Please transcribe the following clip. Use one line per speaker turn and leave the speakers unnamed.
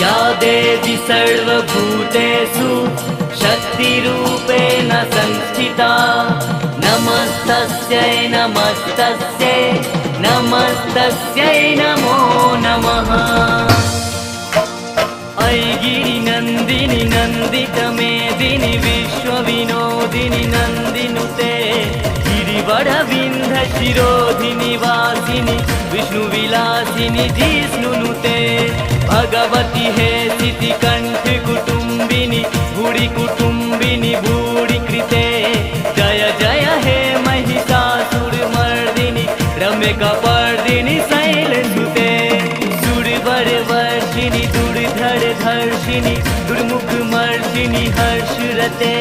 या देवी सर्वभूतेषु शक्तिरूपेण संस्थिता नमस्तस्यै नमस्तस्यै नमस्तस्यै नमो नमः। ऐगिरिनन्दिनि नन्दितमेदिनि विश्वविनोदिनि नन्दिनुते गिरिवरविन्ध्यशिरोधिनि वासिनि विष्णुविलासिनि जिष्णुनुते भगवति हे सितिकण्ठ कुटुम्बिनि भूरि कुटुम्बिनि भूरि कृते जय जय हे महिषासुरमर्दिनि रम्यकपर्दिनि शैलसुते सुरवरवर्षिणि दुर्धरधर्षिणि दुर्मुखमर्षिणि हर्षरते